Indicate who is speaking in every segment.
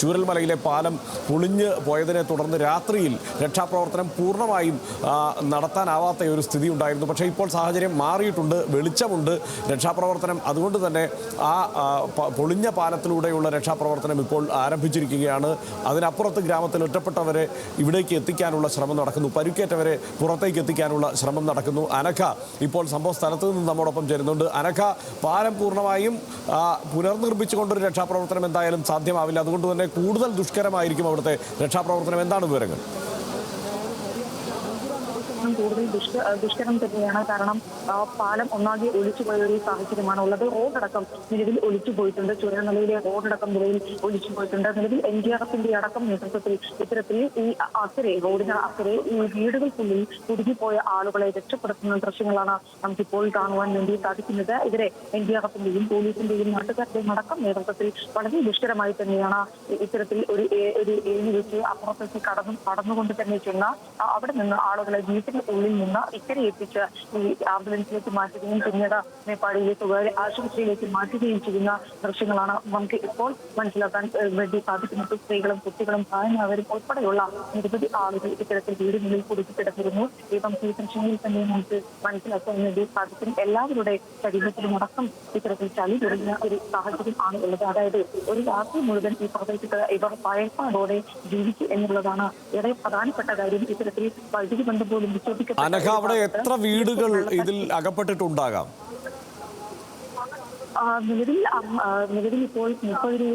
Speaker 1: ചൂരൽമലയിലെ പാലം പൊളിഞ്ഞ് പോയതിനെ തുടർന്ന് രാത്രിയിൽ രക്ഷാപ്രവർത്തനം പൂർണ്ണമായും നടത്താനാവാത്ത ഒരു സ്ഥിതി ഉണ്ടായിരുന്നു. പക്ഷേ ഇപ്പോൾ സാഹചര്യം മാറിയിട്ടുണ്ട്, വെളിച്ചമുണ്ട്. രക്ഷാപ്രവർത്തനം അതുകൊണ്ട് തന്നെ ആ പൊളിഞ്ഞ പാലത്തിലൂടെയുള്ള രക്ഷാപ്രവർത്തനം ഇപ്പോൾ ആരംഭിച്ചിരിക്കുകയാണ്. അതിനപ്പുറത്ത് ഗ്രാമത്തിൽ ഒറ്റപ്പെട്ടവരെ ഇവിടേക്ക് എത്തിക്കാനുള്ള ശ്രമം നടക്കുന്നു, പരുക്കേറ്റവരെ പുറത്തേക്ക് എത്തിക്കാനുള്ള ശ്രമം നടക്കുന്നു. അനഘ ഇപ്പോൾ സംഭവ സ്ഥലത്ത് നിന്ന് നമ്മോടൊപ്പം ചേരുന്നുണ്ട്. അനഘ, പാലം പൂർണ്ണമായും പുനർനിർമ്മിച്ചുകൊണ്ടൊരു രക്ഷാപ്രവർത്തനം എന്തായാലും സാധ്യമാവില്ല, അതുകൊണ്ട് തന്നെ കൂടുതൽ ദുഷ്കരമായിരിക്കും അവിടുത്തെ രക്ഷാപ്രവർത്തനം. എന്താണ് വിവരങ്ങൾ?
Speaker 2: കൂടുതൽ ദുഷ്കരം തന്നെയാണ്. കാരണം പാലം ഒന്നാകെ ഒലിച്ചുപോയ ഒരു സാഹചര്യമാണ് ഉള്ളത്. റോഡടക്കം നിലവിൽ ഒലിച്ചു പോയിട്ടുണ്ട്. ചുരൽമലയിലെ റോഡടക്കം നിലവിൽ ഒലിച്ചു പോയിട്ടുണ്ട്. നിലവിൽ NDRFന്റെ അടക്കം നേതൃത്വത്തിൽ ഇത്തരത്തിൽ ഈ അക്കരെ റോഡിന് അക്കരെ ഈ വീടുകൾക്കുള്ളിൽ കുടുങ്ങിപ്പോയ ആളുകളെ രക്ഷപ്പെടുത്തുന്ന ദൃശ്യങ്ങളാണ് നമുക്കിപ്പോൾ കാണുവാൻ വേണ്ടി സാധിക്കുന്നത്. ഇവരെ NDRFന്റെയും പോലീസിന്റെയും നാട്ടുകാരുടെയും അടക്കം നേതൃത്വത്തിൽ വളരെ ദുഷ്കരമായി തന്നെയാണ് ഇത്തരത്തിൽ ഒരു ഏണി വെച്ച് അപ്പുറത്തേക്ക് കടന്നുകൊണ്ട് തന്നെ ചെന്ന അവിടെ നിന്ന് ആളുകളെ വീട്ടിൽ ഉള്ളിൽ നിന്ന് ഇക്കരെ എത്തിച്ച് ഈ ആംബുലൻസിലേക്ക് മാറ്റുകയും പിന്നീട് മേപ്പാടിയിലെ സ്വകാര്യ ആശുപത്രിയിലേക്ക് മാറ്റുകയും ചെയ്യുന്ന ദൃശ്യങ്ങളാണ് നമുക്ക് ഇപ്പോൾ മനസ്സിലാക്കാൻ വേണ്ടി സാധിക്കുന്നത്. സ്ത്രീകളും കുട്ടികളും പ്രായമായവരും ഉൾപ്പെടെയുള്ള നിരവധി ആളുകൾ ഇത്തരത്തിൽ വീടിനുള്ളിൽ കുടുക്കിക്കിടന്നിരുന്നു. ഈ ദൃശ്യങ്ങളിൽ തന്നെ നമുക്ക് മനസ്സിലാക്കാൻ വേണ്ടി സാധിക്കും. എല്ലാവരുടെ ശരീരത്തിലും അടക്കം ഇത്തരത്തിൽ ചളി തുടങ്ങിയ ഒരു സാഹചര്യം ആണ് ഉള്ളത്. അതായത് ഒരു രാത്രി മുഴുവൻ ഈ പ്രദേശത്ത് ഇവർ ഭയപ്പാടോടെ ജീവിച്ചു എന്നുള്ളതാണ് ഏറെ പ്രധാനപ്പെട്ട കാര്യം. ഇത്തരത്തിൽ വൈദ്യുതി ബന്ധം പോലും
Speaker 1: അനഘ, അവിടെ എത്ര വീടുകൾ ഇതിൽ അകപ്പെട്ടിട്ടുണ്ടാകാം?
Speaker 2: നിലവിൽ ഇപ്പോൾ 30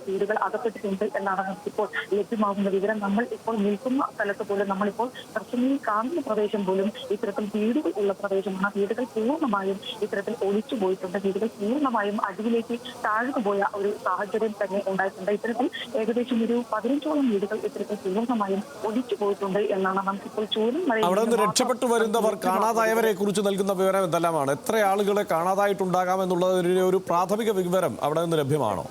Speaker 2: വീടുകൾ അകപ്പെട്ടിട്ടുണ്ട് എന്നാണ് നമുക്കിപ്പോൾ ലഭ്യമാകുന്ന വിവരം. നമ്മൾ ഇപ്പോൾ നിൽക്കുന്ന സ്ഥലത്ത് പോലും നമ്മളിപ്പോൾ ദർശനയിൽ കാണുന്ന പ്രദേശം പോലും ഇത്തരത്തിൽ വീടുകൾ ഉള്ള പ്രദേശമാണ്. വീടുകൾ പൂർണ്ണമായും ഇത്തരത്തിൽ ഒലിച്ചു പോയിട്ടുണ്ട്. വീടുകൾ പൂർണ്ണമായും അടിയിലേക്ക് താഴ്ന്നുപോയ ഒരു സാഹചര്യം തന്നെ ഉണ്ടായിട്ടുണ്ട്. ഇത്തരത്തിൽ ഏകദേശം ഒരു 15ഓളം വീടുകൾ ഇത്തരത്തിൽ പൂർണ്ണമായും ഒലിച്ചു പോയിട്ടുണ്ട് എന്നാണ് നമുക്കിപ്പോൾ
Speaker 1: അവിടെ നിന്ന് രക്ഷപ്പെട്ടു വരുന്നവർ കാണാതായവരെ കുറിച്ച് നൽകുന്ന വിവരം എന്തെല്ലാമാണ്? എത്ര ആളുകളെ കാണാതായിട്ടുണ്ടാകാമെന്നുള്ള ഒരു പ്രാഥമിക വിവരം അവിടെ നിന്ന് ലഭ്യമാണോ?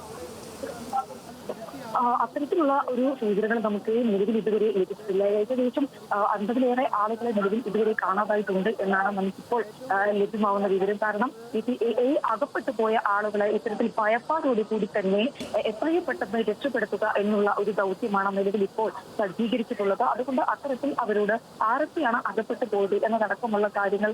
Speaker 2: അത്തരത്തിലുള്ള ഒരു സൂചനകൾ നമുക്ക് നിലവിൽ ഇതുവരെ ലഭിച്ചിട്ടില്ല. ഏകദേശം 50ലേറെ ആളുകളെ നിലവിൽ ഇതുവരെ കാണാതായിട്ടുണ്ട് എന്നാണ് നമുക്കിപ്പോൾ ലഭ്യമാവുന്ന വിവരം. കാരണം ഈ അകപ്പെട്ടു പോയ ആളുകളെ ഇത്തരത്തിൽ ഭയപ്പാടോട് കൂടി തന്നെ എത്രയും പെട്ടെന്ന് രക്ഷപ്പെടുത്തുക എന്നുള്ള ഒരു ദൗത്യമാണ് നിലവിൽ ഇപ്പോൾ സജ്ജീകരിച്ചിട്ടുള്ളത്. അതുകൊണ്ട് അത്തരത്തിൽ അവരോട് ആരൊക്കെയാണ് അകപ്പെട്ടു പോയത് എന്നതടക്കമുള്ള കാര്യങ്ങൾ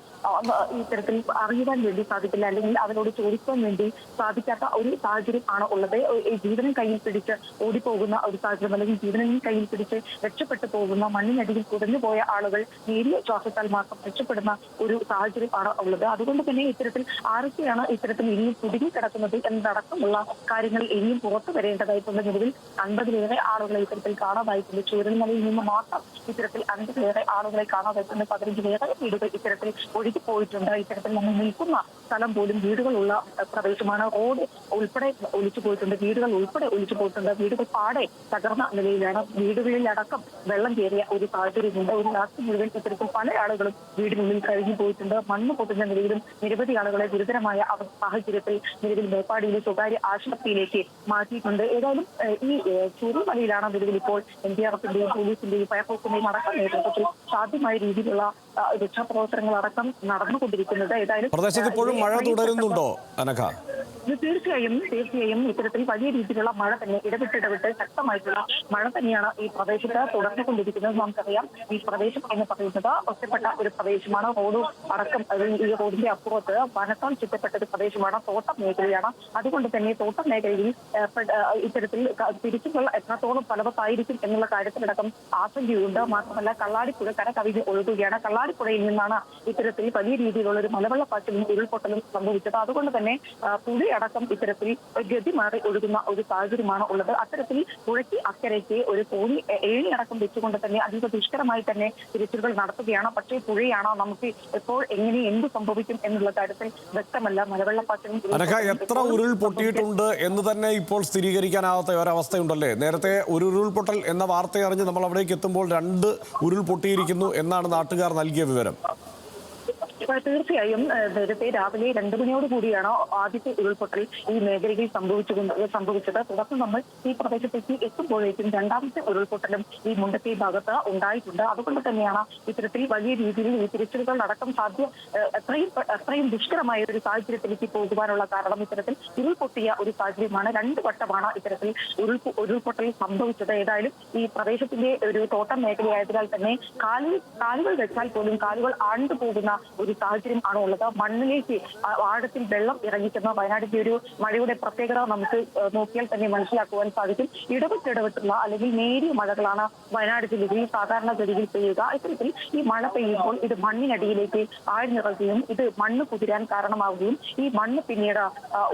Speaker 2: ഇത്തരത്തിൽ അറിയുവാൻ വേണ്ടി സാധിക്കില്ല, അല്ലെങ്കിൽ അവരോട് ചോദിക്കാൻ വേണ്ടി സാധിക്കാത്ത ഒരു സാഹചര്യം ആണ് ഉള്ളത്. ജീവനും കയ്യിൽ പിടിച്ച് ഓടിപ്പോകുന്ന ഒരു സാഹചര്യം, അല്ലെങ്കിൽ ജീവനും കയ്യിൽ പിടിച്ച് രക്ഷപ്പെട്ടു പോകുന്ന മണ്ണിനടിയിൽ കുടഞ്ഞു പോയ ആളുകൾ നേരിയ ശ്വാസത്താൽ മാത്രം രക്ഷപ്പെടുന്ന ഒരു സാഹചര്യം ആണ് ഉള്ളത്. അതുകൊണ്ട് തന്നെ ഇത്തരത്തിൽ ആരൊക്കെയാണ് ഇത്തരത്തിൽ ഇനിയും കുടുങ്ങിക്കിടക്കുന്നത് എന്നതടക്കമുള്ള കാര്യങ്ങൾ ഇനിയും പുറത്തു വരേണ്ടതായിട്ടുണ്ട്. നിലവിൽ 50ലേറെ ആളുകളെ ഇത്തരത്തിൽ കാണാതായിട്ടുണ്ട്. ചൂരൽമലയിൽ നിന്ന് മാത്രം ഇത്തരത്തിൽ 50ലേറെ ആളുകളെ കാണാതായിട്ടുണ്ട്. 15ലേറെ വീടുകൾ ഇത്തരത്തിൽ ഒഴുകിപ്പോയിട്ടുണ്ട്. ഇത്തരത്തിൽ നമ്മൾ നിൽക്കുന്ന സ്ഥലം പോലും വീടുകളുള്ള പ്രദേശമാണ്. റോഡ് ഉൾപ്പെടെ ഒലിച്ചു പോയിട്ടുണ്ട്. വീടുകൾ ഉൾപ്പെടെ ഒലിച്ചു പോയിട്ടുണ്ട്. വീടുകൾ പാടെ തകർന്ന നിലയിലാണ്. വീടുകളിലടക്കം വെള്ളം കയറിയ ഒരു സാഹചര്യമുണ്ട്. ഒരു രാത്രി മുഴുവൻ ഇത്തരത്തിൽ പല ആളുകളും വീടിനുള്ളിൽ കഴിഞ്ഞു പോയിട്ടുണ്ട്. മണ്ണ് പൊട്ടുന്ന നിലയിലും നിരവധി ആളുകളെ ഗുരുതരമായ സാഹചര്യത്തിൽ നിലവിൽ മേപ്പാടിയിലെ സ്വകാര്യ ആശുപത്രിയിലേക്ക് മാറ്റിയിട്ടുണ്ട്. ഏതായാലും ഈ ചൂരൽമലയിലാണ് നിലവിൽ ഇപ്പോൾ NDRFന്റെയും പോലീസിന്റെയും ഫയർഫോഴ്സിന്റെയും അടക്കം നേതൃത്വത്തിൽ സാധ്യമായ രീതിയിലുള്ള രക്ഷാപ്രവർത്തനങ്ങൾ അടക്കം നടന്നുകൊണ്ടിരിക്കുന്നത്. ഏതായാലും
Speaker 1: പ്രദേശത്ത് ഇപ്പോഴും മഴ തുടരുന്നുണ്ടോ അനഘ?
Speaker 2: തീർച്ചയായും ഇത്തരത്തിൽ വലിയ രീതിയിലുള്ള മഴ തന്നെ ഇടവിട്ട് ശക്തമായിട്ടുള്ള മഴ തന്നെയാണ് ഈ പ്രദേശത്ത് തുടർന്നുകൊണ്ടിരിക്കുന്നത്. നമുക്കറിയാം, ഈ പ്രദേശം എന്ന് പറയുന്നത് ഒറ്റപ്പെട്ട ഒരു പ്രദേശമാണ്. റോഡ് അടക്കം ഈ റോഡിന്റെ അപ്പുറത്ത് വനത്താൽ ചുറ്റപ്പെട്ട ഒരു പ്രദേശമാണ്, തോട്ടം മേഖലയാണ്. അതുകൊണ്ട് തന്നെ തോട്ടം മേഖലയിൽ ഇത്തരത്തിൽ തിരിച്ചുകൾ എത്രത്തോളം ഫലവത്തായിരിക്കും എന്നുള്ള കാര്യത്തിലടക്കം ആശങ്കയുണ്ട്. മാത്രമല്ല, കള്ളാടിപ്പുഴ കര കവിഞ്ഞ് ഒഴുകുകയാണ്. കള്ളാടിപ്പുഴയിൽ നിന്നാണ് ഇത്തരത്തിൽ വലിയ രീതിയിലുള്ള ഒരു മലവെള്ളപ്പാച്ചിലും ഉരുൾപൊട്ടലും സംഭവിച്ചത്. അതുകൊണ്ട് തന്നെ പുഴയടക്കം ഇത്തരത്തിൽ ഗതി മാറി ഒഴുകുന്ന ഒരു സാഹചര്യമാണ് ഉള്ളത്. അത്തരത്തിൽ പുഴയ്ക്ക് അക്കരയ്ക്ക് ഒരു തോണി ഏണിയടക്കം വെച്ചുകൊണ്ട് തന്നെ അതീവ ദുഷ്കരമായി തന്നെ തിരച്ചിലുകൾ നടത്തുകയാണ്. പക്ഷേ പുഴയാണ്, നമുക്ക് എപ്പോൾ എങ്ങനെ എന്ത് സംഭവിക്കും എന്നുള്ള കാര്യത്തിൽ വ്യക്തമല്ല. മലവെള്ളപ്പാച്ചിലും
Speaker 1: എത്ര ഉരുൾ പൊട്ടിയിട്ടുണ്ട് എന്ന് തന്നെ ഇപ്പോൾ സ്ഥിരീകരിക്കാനാവാത്ത ഒരവസ്ഥയുണ്ടല്ലേ? നേരത്തെ ഒരു ഉരുൾപൊട്ടൽ എന്ന വാർത്ത അറിഞ്ഞ് നമ്മൾ അവിടേക്ക് എത്തുമ്പോൾ 2 ഉരുൾ പൊട്ടിയിരിക്കുന്നു എന്നാണ് നാട്ടുകാർ നൽകിയ വിവരം.
Speaker 2: തീർച്ചയായും നേരത്തെ രാവിലെ 2 മണിയോട് കൂടിയാണ് ആദ്യത്തെ ഉരുൾപൊട്ടൽ ഈ മേഖലയിൽ സംഭവിച്ചത്. തുടർന്ന് നമ്മൾ ഈ പ്രദേശത്തേക്ക് എത്തുമ്പോഴേക്കും രണ്ടാമത്തെ ഉരുൾപൊട്ടലും ഈ മുണ്ടക്കൈ ഭാഗത്ത് ഉണ്ടായിട്ടുണ്ട്. അതുകൊണ്ട് തന്നെയാണ് ഇത്തരത്തിൽ വലിയ രീതിയിൽ ഈ തിരച്ചിലുകൾ അടക്കം അത്രയും ദുഷ്കരമായ ഒരു സാഹചര്യത്തിലേക്ക് പോകുവാനുള്ള കാരണം. ഇത്തരത്തിൽ ഉരുൾപൊട്ടിയ ഒരു സാഹചര്യമാണ്. 2 വട്ടമാണ് ഇത്തരത്തിൽ ഉരുൾപൊട്ടൽ സംഭവിച്ചത്. ഏതായാലും ഈ പ്രദേശത്തിന്റെ ഒരു തോട്ടം മേഖലയായതിനാൽ തന്നെ കാലുകൾ വെച്ചാൽ പോലും കാലുകൾ ആണ്ടു പോകുന്ന ഒരു സാഹചര്യം ആണ് ഉള്ളത്. മണ്ണിലേക്ക് ആഴത്തിൽ വെള്ളം ഇറങ്ങിക്കുന്ന വയനാടിന്റെ ഒരു മഴയുടെ പ്രത്യേകത നമുക്ക് നോക്കിയാൽ തന്നെ മനസ്സിലാക്കുവാൻ സാധിക്കും. ഇടവിട്ടുള്ള അല്ലെങ്കിൽ നേരിയ മഴകളാണ് വയനാട് ജില്ലയിൽ സാധാരണഗതിയിൽ പെയ്യുക. ഇത്തരത്തിൽ ഈ മഴ പെയ്യുമ്പോൾ ഇത് മണ്ണിനടിയിലേക്ക് ആഴ്ന്നിറങ്ങുകയും ഇത് മണ്ണ് കുതിരാൻ കാരണമാവുകയും ഈ മണ്ണ് പിന്നീട്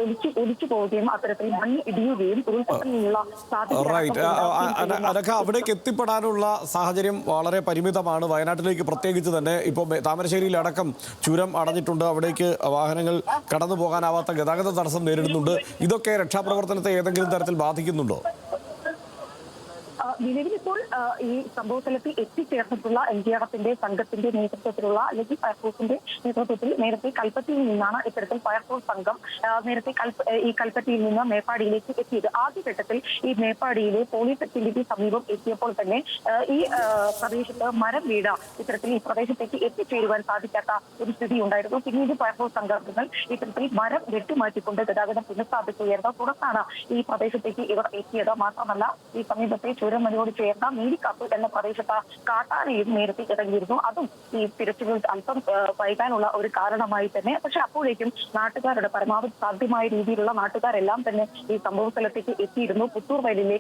Speaker 2: ഒലിച്ചു പോവുകയും അത്തരത്തിൽ മണ്ണ് ഇടിയുകയും ഉരുൾപൊട്ടലിനുള്ള
Speaker 1: സാധ്യത അവിടേക്ക് എത്തിപ്പെടാനുള്ള സാഹചര്യം വളരെ പരിമിതമാണ്. വയനാട്ടിലേക്ക് പ്രത്യേകിച്ച് തന്നെ ഇപ്പോൾ താമരശ്ശേരിയിലടക്കം ചുരം അടഞ്ഞിട്ടുണ്ട്. അവിടേക്ക് വാഹനങ്ങൾ കടന്നു പോകാനാവാത്ത ഗതാഗത തടസ്സം നേരിടുന്നുണ്ട്. ഇതൊക്കെ രക്ഷാപ്രവർത്തനത്തെ ഏതെങ്കിലും തരത്തിൽ ബാധിക്കുന്നുണ്ടോ?
Speaker 2: നിലവിലിപ്പോൾ ഈ സംഭവ സ്ഥലത്ത് എത്തിച്ചേർന്നിട്ടുള്ള NDRFന്റെ സംഘത്തിന്റെ നേതൃത്വത്തിലുള്ള അല്ലെങ്കിൽ ഫയർഫോഴ്സിന്റെ നേതൃത്വത്തിൽ നേരത്തെ കൽപ്പറ്റയിൽ നിന്നാണ് ഇത്തരത്തിൽ ഫയർഫോഴ്സ് സംഘം നേരത്തെ ഈ കൽപ്പറ്റയിൽ നിന്ന് മേപ്പാടിയിലേക്ക് എത്തിയത്. ആദ്യഘട്ടത്തിൽ ഈ മേപ്പാടിയിലെ പോലീസ് ഫെസിലിറ്റി സമീപം എത്തിയപ്പോൾ തന്നെ ഈ പ്രദേശത്ത് മരം വീഴ ഇത്തരത്തിൽ ഈ പ്രദേശത്തേക്ക് എത്തിച്ചേരുവാൻ സാധിക്കാത്ത ഒരു സ്ഥിതി ഉണ്ടായിരുന്നു. പിന്നീട് ഫയർഫോഴ്സ് സംഘങ്ങൾ ഇത്തരത്തിൽ മരം വെട്ടിമാറ്റിക്കൊണ്ട് ഗതാഗതം പുനഃസ്ഥാപിക്കുകയായിരുന്നു. തുടർന്നാണ് ഈ പ്രദേശത്തേക്ക് ഇവർ എത്തിയത്. മാത്രമല്ല ഈ സമീപത്തെ ചുരമലയോട് ചേർന്ന മീരിക്കാപ്പ് എന്ന പ്രദേശത്ത് കാട്ടാനയും നേരത്തെ ഇറങ്ങിയിരുന്നു. അതും ഈ തിരച്ചിലുകൾ അല്പം വൈകാനുള്ള ഒരു കാരണമായി തന്നെ. പക്ഷെ അപ്പോഴേക്കും നാട്ടുകാരുടെ പരമാവധി സാധ്യമായ രീതിയിലുള്ള നാട്ടുകാരെല്ലാം തന്നെ ഈ സംഭവ സ്ഥലത്തേക്ക് എത്തിയിരുന്നു. പുത്തൂർ വയലിലെ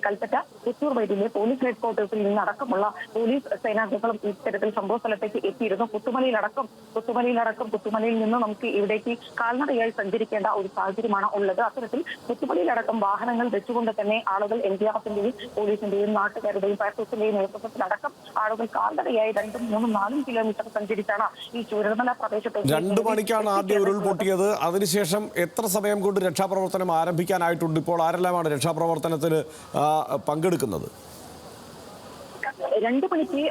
Speaker 2: പോലീസ് ഹെഡ് ക്വാർട്ടേഴ്സിൽ നിന്നടക്കമുള്ള പോലീസ് സേനാംഗങ്ങളും ഇത്തരത്തിൽ സംഭവ സ്ഥലത്തേക്ക് എത്തിയിരുന്നു. പുത്തുമലയിൽ നിന്ന് നമുക്ക് ഇവിടേക്ക് കാൽനടയായി സഞ്ചരിക്കേണ്ട ഒരു സാഹചര്യമാണ് ഉള്ളത്. അത്തരത്തിൽ പുത്തുമലയിലടക്കം വാഹനങ്ങൾ വെച്ചുകൊണ്ട് തന്നെ ആളുകൾ NDRFന്റെയും പോലീസിന്റെയും നാട്ടുകാരുടെയും ഫയർഫോഴ്സിന്റെയും നേതൃത്വത്തിലടക്കം ആളുകൾ കാൽനടയായി 2, 3, 4 കിലോമീറ്റർ സഞ്ചരിച്ചാണ് ഈ ചൂരൽമല പ്രദേശത്ത്
Speaker 1: 2 മണിക്കാണ് ആദ്യം ഉരുൾപൊട്ടിയത്. അതിനുശേഷം എത്ര സമയം കൊണ്ട് രക്ഷാപ്രവർത്തനം ആരംഭിക്കാനായിട്ടുണ്ട്? ഇപ്പോൾ ആരെല്ലാമാണ് രക്ഷാപ്രവർത്തനത്തിൽ പങ്കെടുക്കുന്നത്?
Speaker 2: 2 മണിക്ക്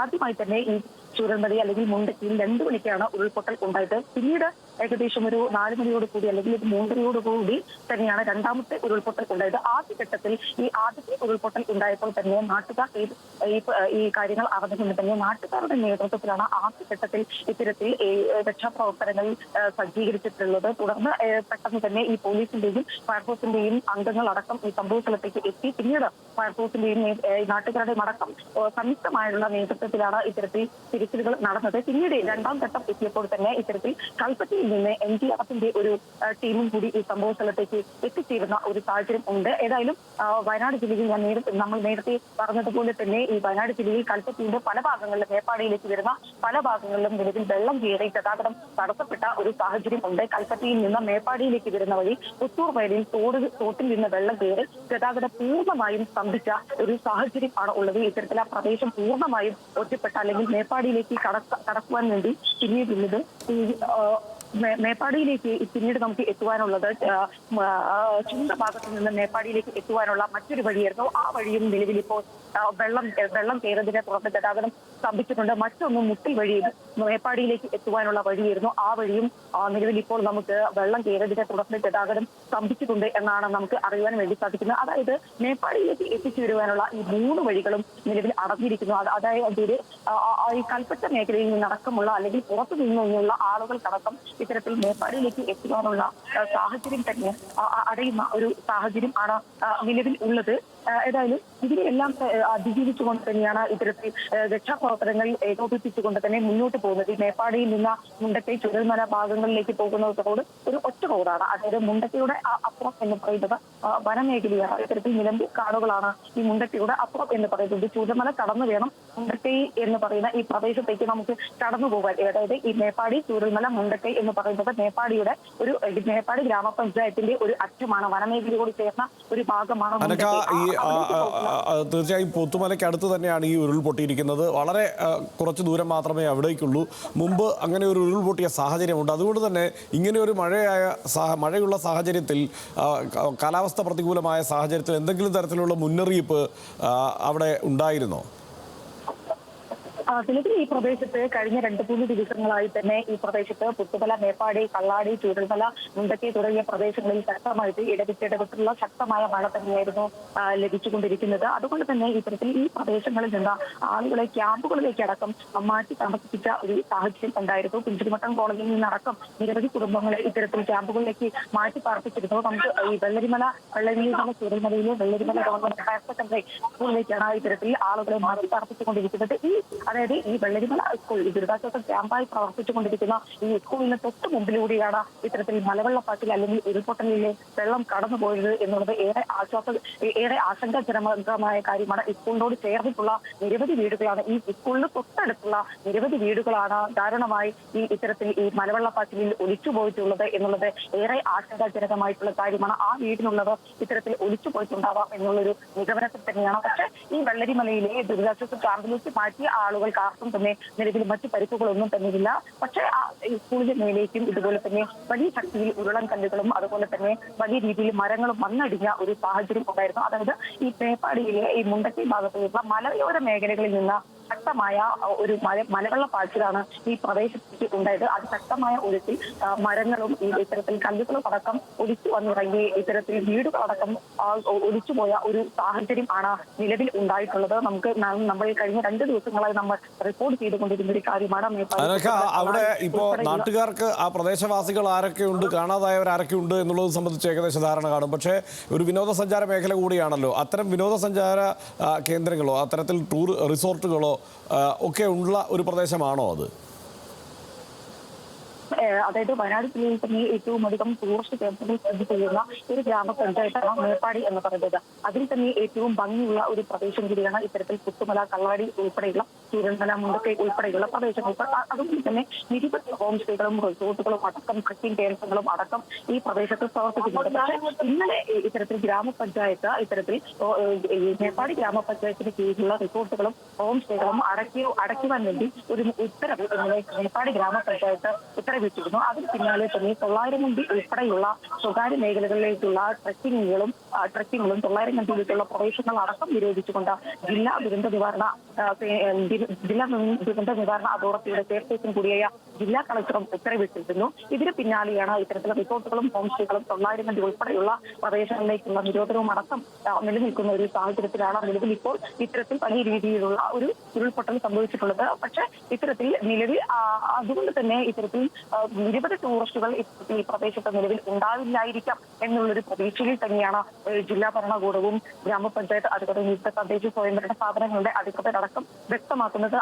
Speaker 2: ആദ്യമായി തന്നെ ഈ ചൂരൽമല അല്ലെങ്കിൽ മുണ്ടക്കയിൽ 2 മണിക്കാണ് ഉരുൾപൊട്ടൽ ഉണ്ടായത്. പിന്നീട് ഏകദേശം ഒരു 4 മണിയോട് കൂടി അല്ലെങ്കിൽ 3:30 കൂടി തന്നെയാണ് രണ്ടാമത്തെ ഉരുൾപൊട്ടൽ ഉണ്ടായത്. ആദ്യഘട്ടത്തിൽ ഈ ആദ്യത്തെ ഉരുൾപൊട്ടൽ ഉണ്ടായപ്പോൾ തന്നെ നാട്ടുകാർ ഈ കാര്യങ്ങൾ അറിഞ്ഞുകൊണ്ട് തന്നെ നാട്ടുകാരുടെ നേതൃത്വത്തിലാണ് ആദ്യഘട്ടത്തിൽ ഇത്തരത്തിൽ രക്ഷാപ്രവർത്തനങ്ങൾ സജ്ജീകരിച്ചിട്ടുള്ളത്. തുടർന്ന് പെട്ടെന്ന് തന്നെ ഈ പോലീസിന്റെയും ഫയർഫോഴ്സിന്റെയും അംഗങ്ങൾ അടക്കം ഈ സംഭവ സ്ഥലത്തേക്ക് എത്തി. പിന്നീട് ഫയർഫോഴ്സിന്റെയും നാട്ടുകാരുടെയും അടക്കം സംയുക്തമായുള്ള നേതൃത്വത്തിലാണ് ഇത്തരത്തിൽ തിരച്ചിലുകൾ നടന്നത്. പിന്നീട് 2ാം ഘട്ടം എത്തിയപ്പോൾ തന്നെ ഇത്തരത്തിൽ കൽപ്പറ്റയിൽ നിന്ന് NDRFന്റെ ഒരു ടീമും കൂടി ഈ സംഭവ സ്ഥലത്തേക്ക് എത്തിച്ചേരുന്ന ഒരു സാഹചര്യം ഉണ്ട്. ഏതായാലും വയനാട് ജില്ലയിൽ നമ്മൾ നേരത്തെ പറഞ്ഞതുപോലെ തന്നെ ഈ വയനാട് ജില്ലയിൽ കൽപ്പറ്റയുടെ പല ഭാഗങ്ങളിലും മേപ്പാടിയിലേക്ക് വരുന്ന പല ഭാഗങ്ങളിലും നിലവിൽ വെള്ളം കയറി ഗതാഗതം തടസ്സപ്പെട്ട ഒരു സാഹചര്യം ഉണ്ട്. കൽപ്പറ്റയിൽ നിന്ന് മേപ്പാടിയിലേക്ക് വരുന്ന വഴി പുത്തൂർ വയലിൽ തോട്ടിൽ നിന്ന് വെള്ളം കയറി ഗതാഗതം പൂർണ്ണമായും സ്തംഭിച്ച ഒരു സാഹചര്യം ആണ് ഉള്ളത്. ഇത്തരത്തിൽ ആ പ്രദേശം പൂർണ്ണമായും ഒറ്റപ്പെട്ട അല്ലെങ്കിൽ മേപ്പാടിയിലേക്ക് കടക്കുവാൻ വേണ്ടി പിന്നീടുള്ളത് ഈ മേപ്പാടിയിലേക്ക് പിന്നീട് നമുക്ക് എത്തുവാനുള്ളത് ചുണ്ട ഭാഗത്ത് നിന്ന് മേപ്പാടിയിലേക്ക് എത്തുവാനുള്ള മറ്റൊരു വഴിയായിരുന്നു. ആ വഴിയും നിലവിൽ ഇപ്പോൾ വെള്ളം കയറുന്നതിനെ തുടർന്ന് ഗതാഗതം സ്തംഭിച്ചിട്ടുണ്ട്. മറ്റൊന്ന് മുട്ടിൽ വഴി മേപ്പാടിയിലേക്ക് എത്തുവാനുള്ള വഴിയായിരുന്നു. ആ വഴിയും നിലവിൽ ഇപ്പോൾ നമുക്ക് വെള്ളം കയറുന്നതിനെ തുടർന്ന് ഗതാഗതം സ്തംഭിച്ചിട്ടുണ്ട് എന്നാണ് നമുക്ക് അറിയുവാൻ വേണ്ടി സാധിക്കുന്നത്. അതായത് മേപ്പാടിയിലേക്ക് എത്തിച്ചേരുവാനുള്ള ഈ 3 വഴികളും നിലവിൽ അടഞ്ഞിരിക്കുന്നു. അതായത് ഈ കൽപ്പറ്റ മേഖലയിൽ നിന്നടക്കമുള്ള അല്ലെങ്കിൽ പുറത്തു നിന്നുള്ള ആളുകൾക്കടക്കം ഇത്തരത്തിൽ മേപ്പാടിയിലേക്ക് എത്തുവാനുള്ള സാഹചര്യം തന്നെ അടയുന്ന ഒരു സാഹചര്യം ആണ് നിലവിൽ ഉള്ളത്. ഏതായാലും ഇതിനെല്ലാം അതിജീവിച്ചുകൊണ്ട് തന്നെയാണ് ഇത്തരത്തിൽ രക്ഷാപ്രവർത്തനങ്ങൾ ഏകോപിപ്പിച്ചുകൊണ്ട് തന്നെ മുന്നോട്ട് പോകുന്നത്. ഈ മേപ്പാടിയിൽ നിന്ന് മുണ്ടക്കൈ ചുരൽമല ഭാഗങ്ങളിലേക്ക് പോകുന്ന റോഡ് ഒരു ഒറ്റ റോഡാണ്. അതായത് മുണ്ടക്കയുടെ അപ്പുറം എന്ന് പറയുന്നത് വനമേഖലയാണ്. ഇത്തരത്തിൽ നിലമ്പൂർ കാടുകളാണ് ഈ മുണ്ടക്കയുടെ അപ്പുറം എന്ന് പറയുന്നത്. ചുരൽമല കടന്നു വേണം മുണ്ടക്കൈ എന്ന് പറയുന്ന ഈ പ്രദേശത്തേക്ക് നമുക്ക് കടന്നു പോകാൻ. അതായത് ഈ മേപ്പാടി ചുരൽമല മുണ്ടക്കൈ എന്ന് പറയുന്നത് മേപ്പാടി ഗ്രാമപഞ്ചായത്തിന്റെ ഒരു അറ്റമാണ്. വനമേഖലയോട് ചേർന്ന ഒരു ഭാഗമാണ്.
Speaker 1: തീർച്ചയായും പുത്തുമലയ്ക്ക് അടുത്ത് തന്നെയാണ് ഈ ഉരുൾപൊട്ടിയിരിക്കുന്നത്. വളരെ കുറച്ച് ദൂരം മാത്രമേ അവിടേക്കുള്ളൂ. മുമ്പ് അങ്ങനെ ഒരു ഉരുൾപൊട്ടിയ സാഹചര്യമുണ്ട്. അതുകൊണ്ട് തന്നെ ഇങ്ങനെ ഒരു മഴയുള്ള സാഹചര്യത്തിൽ കാലാവസ്ഥ പ്രതികൂലമായ സാഹചര്യത്തിൽ എന്തെങ്കിലും തരത്തിലുള്ള മുന്നറിയിപ്പ് അവിടെ ഉണ്ടായിരുന്നോ?
Speaker 2: നിലവിൽ ഈ പ്രദേശത്ത് കഴിഞ്ഞ 2-3 ദിവസങ്ങളായി തന്നെ ഈ പ്രദേശത്ത് പുത്തുമല, മേപ്പാടി, കള്ളാടി, ചൂരൽമല, മുണ്ടക്കി തുടങ്ങിയ പ്രദേശങ്ങളിൽ ശക്തമായിട്ട് ഇടവിട്ടുള്ള ശക്തമായ മഴ തന്നെയായിരുന്നു ലഭിച്ചുകൊണ്ടിരിക്കുന്നത്. അതുകൊണ്ട് തന്നെ ഇത്തരത്തിൽ ഈ പ്രദേശങ്ങളിൽ നിന്ന് ആളുകളെ ക്യാമ്പുകളിലേക്ക് അടക്കം മാറ്റി താമസിപ്പിച്ച ഒരു സാഹചര്യം ഉണ്ടായിരുന്നു. പുഞ്ചിരിമട്ടം കോളനിയിൽ നിന്നടക്കം നിരവധി കുടുംബങ്ങളെ ഇത്തരത്തിൽ ക്യാമ്പുകളിലേക്ക് മാറ്റി പാർപ്പിച്ചിരുന്നു. നമുക്ക് ഈ വെള്ളരിമല ചൂരൽമലയിലെ വെള്ളരിമല ഗവൺമെന്റ് ഹയർ സെക്കൻഡറി സ്കൂളിലേക്കാണ് ഇത്തരത്തിൽ ആളുകളെ മാറ്റി പാർപ്പിച്ചുകൊണ്ടിരിക്കുന്നത്. അതായത് ഈ വെള്ളരിമല സ്കൂൾ ദുരിതാശ്വാസ ക്യാമ്പായി പ്രവർത്തിച്ചുകൊണ്ടിരിക്കുന്ന ഈ സ്കൂളിന് തൊട്ട് മുമ്പിലൂടെയാണ് ഇത്തരത്തിൽ മലവെള്ളപ്പാട്ടിൽ അല്ലെങ്കിൽ ഉരുൾപൊട്ടലിലെ വെള്ളം കടന്നുപോയത് എന്നുള്ളത് ഏറെ ആശങ്കാജനകമായ കാര്യമാണ്. ഈ സ്കൂളിനോട് ചേർന്നിട്ടുള്ള നിരവധി വീടുകളാണ്, ഈ സ്കൂളിന് തൊട്ടടുത്തുള്ള നിരവധി വീടുകളാണ് ദാരുണമായി ഇത്തരത്തിൽ ഈ മലവെള്ളപ്പാട്ടിലിൽ ഒലിച്ചുപോയിട്ടുള്ളത് എന്നുള്ളത് ഏറെ ആശങ്കാജനകമായിട്ടുള്ള കാര്യമാണ്. ആ വീടിനുള്ളവർ ഇത്തരത്തിൽ ഒലിച്ചുപോയിട്ടുണ്ടാവാം എന്നുള്ളൊരു നിഗമനത്തിൽ തന്നെയാണ്. പക്ഷേ ഈ വെള്ളരിമലയിലെ ദുരിതാശ്വാസ ക്യാമ്പിലേക്ക് മാറ്റിയ ആളുകൾക്ക് ആർക്കും തന്നെ നിലവിൽ മറ്റു പരിക്കുകളൊന്നും തന്നെയില്ല. പക്ഷേ സ്കൂളിന്റെ മേലേക്കും ഇതുപോലെ തന്നെ വലിയ ശക്തിയിൽ ഉരുളൻ കല്ലുകളും അതുപോലെ തന്നെ വലിയ രീതിയിൽ മരങ്ങളും വന്നടിഞ്ഞ ഒരു സാഹചര്യം ഉണ്ടായിരുന്നു. അതായത് ഈ മേപ്പാടിയിലെ ഈ മുണ്ടക്കി ഭാഗത്തുള്ള മലയോര മേഖലകളിൽ നിന്ന് ശക്തമായ ഒരു മലവെള്ളപ്പാച്ചിലാണ് ഈ പ്രദേശത്തേക്ക് ഉണ്ടായത്. അതിശക്തമായ ഒഴുക്കിൽ മരങ്ങളും ഇത്തരത്തിൽ കല്ലുകളും അടക്കം ഒലിച്ചു വന്നിറങ്ങി ഇത്തരത്തിൽ വീടുകളടക്കം ഒലിച്ചുപോയ ഒരു സാഹചര്യം ആണ് നിലവിൽ ഉണ്ടായിട്ടുള്ളത്. നമ്മൾ കഴിഞ്ഞ 2 ദിവസങ്ങളായി നമ്മൾ റിപ്പോർട്ട് ചെയ്തുകൊണ്ടിരുന്ന ഒരു കാര്യമാണ്.
Speaker 1: അവിടെ ഇപ്പോ നാട്ടുകാർക്ക് ആ പ്രദേശവാസികൾ ആരൊക്കെയുണ്ട്, കാണാതായവർ ആരൊക്കെയുണ്ട് എന്നുള്ളത് സംബന്ധിച്ച് ഏകദേശം ധാരണ കാണും. പക്ഷേ ഒരു വിനോദസഞ്ചാര മേഖല കൂടിയാണല്ലോ. അത്തരം വിനോദസഞ്ചാര കേന്ദ്രങ്ങളോ അത്തരത്തിൽ ടൂർ റിസോർട്ടുകളോ ഒക്കെ ഉള്ള ഒരു പ്രദേശമാണോ അത്?
Speaker 2: അതായത് വയനാട് ജില്ലയിൽ തന്നെ ഏറ്റവും അധികം ടൂറിസ്റ്റ് കേന്ദ്രങ്ങൾ സ്ഥിതി ചെയ്യുന്ന ഒരു ഗ്രാമപഞ്ചായത്താണ് മേപ്പാടി എന്ന് പറയുന്നത്. അതിൽ തന്നെ ഏറ്റവും ഭംഗിയുള്ള ഒരു പ്രദേശം കൂടിയാണ് ഇത്തരത്തിൽ പുത്തുമല, കള്ളാടി ഉൾപ്പെടെയുള്ള ചൂരൽമല, മുണ്ടക്കൈ ഉൾപ്പെടെയുള്ള പ്രദേശങ്ങൾ. അതുകൊണ്ട് തന്നെ നിരവധി ഹോം സ്റ്റേകളും റിസോർട്ടുകളും അടക്കം ട്രക്കിംഗ് കേന്ദ്രങ്ങളും അടക്കം ഈ പ്രദേശത്ത് പ്രവർത്തിക്കുന്നുണ്ട്. പക്ഷേ ഇന്നലെ ഇത്തരത്തിൽ ഗ്രാമപഞ്ചായത്ത് ഇത്തരത്തിൽ മേപ്പാടി ഗ്രാമപഞ്ചായത്തിന് കീഴിലുള്ള റിസോർട്ടുകളും ഹോം സ്റ്റേകളും അടയ്ക്കുവാൻ വേണ്ടി ഒരു ഉത്തരവ് മേപ്പാടി ഗ്രാമപഞ്ചായത്ത് ഉത്തരവിട്ടിരുന്നു. അതിന് പിന്നാലെ തന്നെ 900 കണ്ടി ഉൾപ്പെടെയുള്ള സ്വകാര്യ മേഖലകളിലേക്കുള്ള ട്രക്കിങ്ങുകളും 900 കണ്ടിയിലേക്കുള്ള പ്രവേശനങ്ങൾ അടക്കം നിരോധിച്ചുകൊണ്ട് ജില്ലാ ദുരന്ത നിവാരണ അതോറിറ്റിയുടെ ചെയർപേഴ്സൺ കൂടിയായ ജില്ലാ കളക്ടറും ഉത്തരവിട്ടിരുന്നു. ഇതിന് പിന്നാലെയാണ് ഇത്തരത്തിലുള്ള റിസോർട്ടുകളും ഹോം സ്റ്റേകളും 900 കണ്ടി ഉൾപ്പെടെയുള്ള പ്രവേശനങ്ങളിലേക്കുള്ള നിരോധനവും അടക്കം നിലനിൽക്കുന്ന ഒരു സാഹചര്യത്തിലാണ് നിലവിൽ ഇപ്പോൾ ഇത്തരത്തിൽ വലിയ രീതിയിലുള്ള ഒരു ഉരുൾപൊട്ടൽ സംഭവിച്ചിട്ടുള്ളത്. പക്ഷേ ഇത്തരത്തിൽ നിലവിൽ അതുകൊണ്ട് തന്നെ ഇത്തരത്തിൽ നിരവധി ടൂറിസ്റ്റുകൾ ഈ പ്രദേശത്ത് നിലവിൽ ഉണ്ടാവില്ലായിരിക്കാം എന്നുള്ളൊരു പ്രതീക്ഷയിൽ തന്നെയാണ് ജില്ലാ ഭരണകൂടവും ഗ്രാമപഞ്ചായത്ത് അധികൃതർ, തദ്ദേശ സ്വയംഭരണ സ്ഥാപനങ്ങളുടെ അധികൃതരടക്കം വ്യക്തമാക്കുന്നത്.